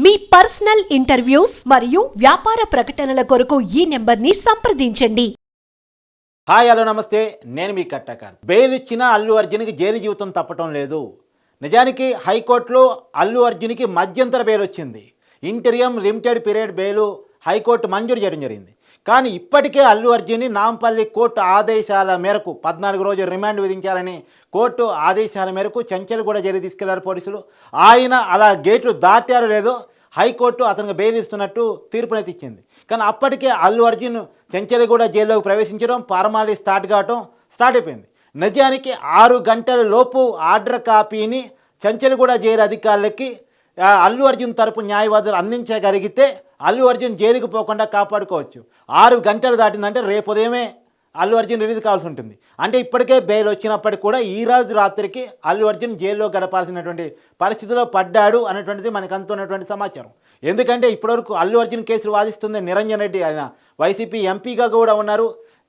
మీ personal interviews మరియు వ్యాపార ప్రకటనల కొరకు ఈ నెంబర్ని సంప్రదించండి. హాయ్ హలో నమస్తే, నేను మీ కట్టాకార్. బెయిల్ ఇచ్చిన అల్లు అర్జున్కి జైలు జీవితం తప్పటం లేదు. నిజానికి హైకోర్టులో అల్లు అర్జున్కి మధ్యంతర బెయిల్ వచ్చింది. Interim limited period bail high court మంజూరు చేయడం జరిగింది. కానీ ఇప్పటికే అల్లు అర్జున్ని నాంపల్లి కోర్టు ఆదేశాల మేరకు 14 రోజులు రిమాండ్ విధించాలని కోర్టు ఆదేశాల మేరకు చెంచల్గూడ జైలు తీసుకెళ్లారు పోలీసులు. ఆయన అలా గేట్లు దాటారో లేదో హైకోర్టు అతనికి బెయిల్ ఇస్తున్నట్టు తీర్పునైతే ఇచ్చింది. కానీ అప్పటికే అల్లు అర్జున్ చెంచల్గూడ జైల్లోకి ప్రవేశించడం, ఫార్మాలిటీ స్టార్ట్ అయిపోయింది. నిజానికి 6 గంటల లోపు ఆర్డర్ కాపీని చెంచల్గూడ జైలు అధికారులకి అల్లు అర్జున్ తరపు న్యాయవాదులు అందించగలిగితే అల్లు అర్జున్ జైలుకు పోకుండా కాపాడుకోవచ్చు. 6 గంటలు దాటిందంటే రేపు ఉదయమే అల్లు అర్జున్ రిలీజ్ కావాల్సి ఉంటుంది. అంటే ఇప్పటికే బెయిల్ వచ్చినప్పటికీ కూడా ఈ రోజు రాత్రికి అల్లు అర్జున్ జైల్లో గడపాల్సినటువంటి పరిస్థితిలో పడ్డాడు అనేటువంటిది మనకు అందుతున్నటువంటి సమాచారం. ఎందుకంటే ఇప్పటివరకు అల్లు అర్జున్ కేసులు వాదిస్తుంది నిరంజన్ రెడ్డి. ఆయన వైసీపీ ఎంపీగా కూడా ఉన్నారు.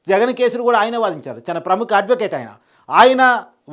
జగన్ కేసులు కూడా ఆయన వాదించారు. చాలా ప్రముఖ అడ్వకేట్ ఆయన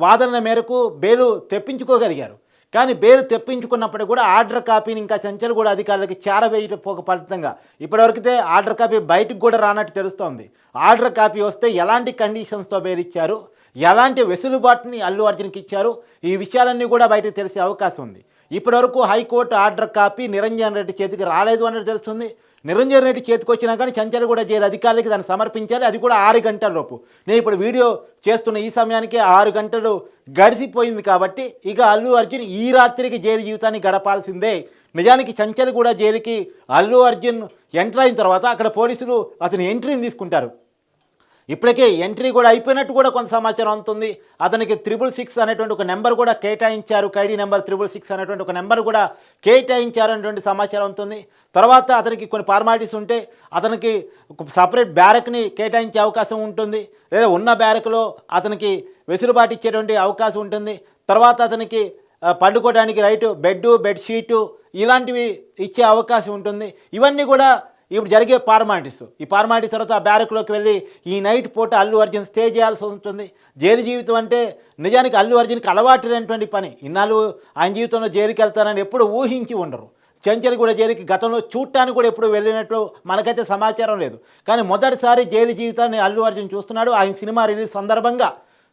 వాదనల మేరకు బెయిల్ తెప్పించుకోగలిగారు. కానీ బెయిల్ తెప్పించుకున్నప్పటికీ కూడా ఆర్డర్ కాపీని ఇంకా చెంచల్గూడ అధికారులకి చేరవేయకపోక ఫలితంగా ఇప్పటివరకైతే ఆర్డర్ కాపీ బయటకు కూడా రానట్టు తెలుస్తోంది. ఆర్డర్ కాపీ వస్తే ఎలాంటి కండిషన్స్తో బెయిల్ ఇచ్చారు, ఎలాంటి వెసులుబాటుని అల్లు అర్జున్కి ఇచ్చారు, ఈ విషయాలన్నీ కూడా బయటకు తెలిసే అవకాశం ఉంది. ఇప్పటివరకు high court order copy Niranjan Reddy చేతికి రాలేదు అన్నట్టు తెలుస్తుంది. నిరంజన్ రెడ్డి చేతికి వచ్చినా కానీ చెంచల్గూడ జైలు అధికారులకి దాన్ని సమర్పించాలి. అది కూడా 6 గంటల లోపు. నేను ఇప్పుడు వీడియో చేస్తున్న ఈ సమయానికి 6 గంటలు గడిచిపోయింది. కాబట్టి ఇక అల్లు అర్జున్ ఈ రాత్రికి జైలు జీవితాన్ని గడపాల్సిందే. నిజానికి చెంచల్గూడ జైలుకి అల్లు అర్జున్ ఎంటర్ అయిన తర్వాత అక్కడ పోలీసులు అతని ఎంట్రీని తీసుకుంటారు. ఇప్పటికే ఎంట్రీ కూడా అయిపోయినట్టు కూడా కొంత సమాచారం అందుతుంది. అతనికి 666 అనేటువంటి ఒక నెంబర్ కూడా కేటాయించారు. ఖైదీ నెంబర్ 666 అనేటువంటి ఒక నెంబర్ కూడా కేటాయించారు అనేటువంటి సమాచారం ఉంటుంది. తర్వాత అతనికి కొన్ని ఫార్మాలిటీస్ ఉంటే అతనికి ఒక సపరేట్ బ్యారక్ని కేటాయించే అవకాశం ఉంటుంది. లేదా ఉన్న బ్యారక్లో అతనికి వెసులుబాటు ఇచ్చేటువంటి అవకాశం ఉంటుంది. తర్వాత అతనికి పండుకోవడానికి బెడ్షీటు ఇలాంటివి ఇచ్చే అవకాశం ఉంటుంది. ఇవన్నీ కూడా ఇప్పుడు జరిగే ఫార్మాలిటీస్. ఈ ఫార్మాలిటీస్ తర్వాత ఆ బ్యారక్లోకి వెళ్ళి ఈ నైట్ పూట అల్లు అర్జున్ స్టే చేయాల్సి ఉంటుంది. జైలు జీవితం అంటే నిజానికి అల్లు అర్జున్కి అలవాటు లేనటువంటి పని. ఇన్నాళ్ళు ఆయన జీవితంలో జైలుకి వెళ్తానని ఎప్పుడు ఊహించి ఉండరు. చెంచల్గూడ జైలుకి గతంలో చూడటానికి కూడా ఎప్పుడు వెళ్ళినట్టు మనకైతే సమాచారం లేదు. కానీ మొదటిసారి జైలు జీవితాన్ని అల్లు అర్జున్ చూస్తున్నాడు. ఆయన సినిమా రిలీజ్ సందర్భంగా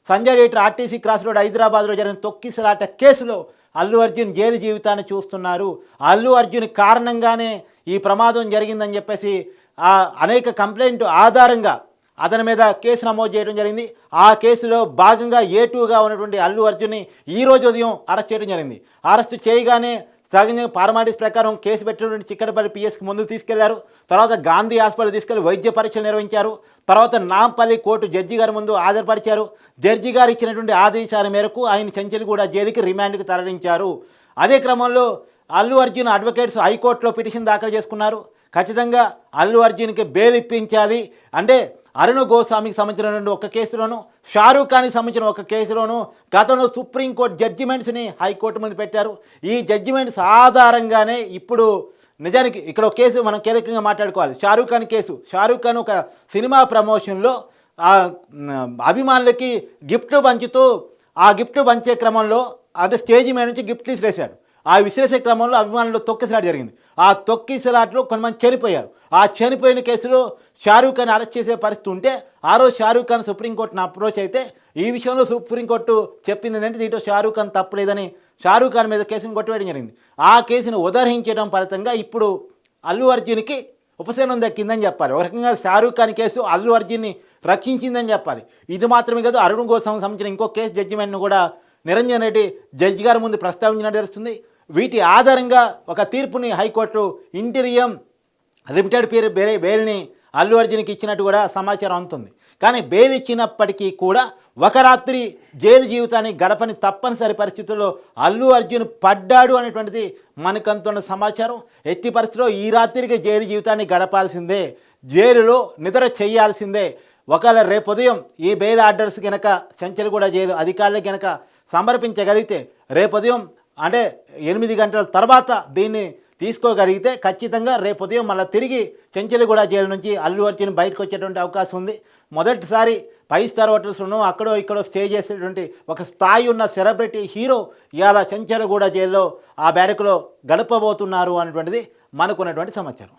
Sanjay theatre RTC cross road హైదరాబాద్లో జరిగిన తొక్కిసలాట కేసులో అల్లు అర్జున్ జైలు జీవితాన్ని చూస్తున్నారు. అల్లు అర్జున్ కారణంగానే ఈ ప్రమాదం జరిగిందని చెప్పేసి అనేక కంప్లైంట్ ఆధారంగా అతని మీద కేసు నమోదు చేయడం జరిగింది. ఆ కేసులో భాగంగా A2గా ఉన్నటువంటి అల్లు అర్జున్ని ఈరోజు ఉదయం అరెస్ట్ చేయడం జరిగింది. అరెస్ట్ చేయగానే సహజంగా ఫార్మాలిటీస్ ప్రకారం కేసు పెట్టినటువంటి చిక్కడపల్లి పిఎస్కి ముందుకు తీసుకెళ్లారు. తర్వాత గాంధీ హాస్పిటల్ తీసుకెళ్లి వైద్య పరీక్షలు నిర్వహించారు. తర్వాత నాంపల్లి కోర్టు జడ్జి గారి ముందు హాజరుపరిచారు. జడ్జి గారు ఇచ్చినటువంటి ఆదేశాల మేరకు ఆయన చెంచల్గూడ జైలుకి రిమాండ్కి తరలించారు. అదే క్రమంలో అల్లు అర్జున్ అడ్వకేట్స్ హైకోర్టులో పిటిషన్ దాఖలు చేసుకున్నారు. ఖచ్చితంగా అల్లు అర్జున్కి బెయిల్ ఇప్పించాలి అంటే అరుణ్ గోస్వామికి సంబంధించినటువంటి ఒక కేసులోను, షారూఖ్ ఖాన్కి సంబంధించిన ఒక కేసులోను గతంలో సుప్రీంకోర్టు జడ్జిమెంట్స్ని హైకోర్టు ముందు పెట్టారు. ఈ జడ్జిమెంట్స్ ఆధారంగానే ఇప్పుడు నిజానికి ఇక్కడ ఒక కేసు మనం కీలకంగా మాట్లాడుకోవాలి. షారూఖ్ ఖాన్ కేసు. షారూఖ్ ఖాన్ ఒక సినిమా ప్రమోషన్లో అభిమానులకి గిఫ్ట్లు పంచుతూ ఆ గిఫ్ట్లు పంచే క్రమంలో అంటే స్టేజ్ మీద నుంచి గిఫ్ట్ విసిరేశాడు. ఆ విసిరేసే క్రమంలో అభిమానులు తొక్కిసలాట జరిగింది. ఆ తొక్కిసలాటలో కొంతమంది చనిపోయారు. ఆ చనిపోయిన కేసులో షారూఖ్ ఖాన్ అరెస్ట్ చేసే పరిస్థితి ఉంటే ఆ రోజు షారూఖ్ ఖాన్ సుప్రీంకోర్టును అప్రోచ్ అయితే ఈ విషయంలో సుప్రీంకోర్టు చెప్పింది ఏంటంటే దీంట్లో షారూఖ్ ఖాన్ తప్పలేదని షారూఖ్ ఖాన్ మీద కేసును కొట్టివేయడం జరిగింది. ఆ కేసును ఉదహరించడం ఫలితంగా ఇప్పుడు అల్లు అర్జున్కి ఉపశమనం దక్కిందని చెప్పాలి. ఒక రకంగా షారూఖ్ ఖాన్ కేసు అల్లు అర్జున్ని రక్షించిందని చెప్పాలి. ఇది మాత్రమే కాదు, అరుణ్ గోస్వామికి సంబంధించిన ఇంకో కేసు జడ్జిమెంట్ను కూడా నిరంజన్ రెడ్డి జడ్జి గారి ముందు ప్రస్తావించినట్టు తెలుస్తుంది. వీటి ఆధారంగా ఒక తీర్పుని హైకోర్టు ఇంటీరియం లిమిటెడ్ పీరియడ్ బెయిల్ని అల్లు అర్జున్కి ఇచ్చినట్టు కూడా సమాచారం అందుతుంది. కానీ బెయిల్ ఇచ్చినప్పటికీ కూడా ఒక రాత్రి జైలు జీవితాన్ని గడపని తప్పనిసరి పరిస్థితుల్లో అల్లు అర్జున్ పడ్డాడు అనేటువంటిది మనకు అందుతున్న సమాచారం. ఎట్టి పరిస్థితుల్లో ఈ రాత్రికి జైలు జీవితాన్ని గడపాల్సిందే, జైలులో నిద్ర చేయాల్సిందే. ఒకవేళ రేపు ఉదయం ఈ బెయిల్ ఆర్డర్స్ కనుక చెంచల్గూడ జైలు అధికారులకు కనుక సమర్పించగలిగితే రేపు ఉదయం అంటే 8 గంటల తర్వాత దీన్ని తీసుకోగలిగితే ఖచ్చితంగా రేపు ఉదయం మళ్ళీ తిరిగి చెంచల్గూడ జైలు నుంచి అల్లు అర్జున్ బయటకు వచ్చేటువంటి అవకాశం ఉంది. మొదటిసారి 5 స్టార్ హోటల్స్లోనూ అక్కడో ఇక్కడో స్టే చేసేటువంటి ఒక స్థాయి ఉన్న సెలబ్రిటీ హీరో ఇవాళ చెంచల్గూడ జైల్లో ఆ బ్యారక్లో గడపబోతున్నారు అనేటువంటిది మనకున్నటువంటి సమాచారం.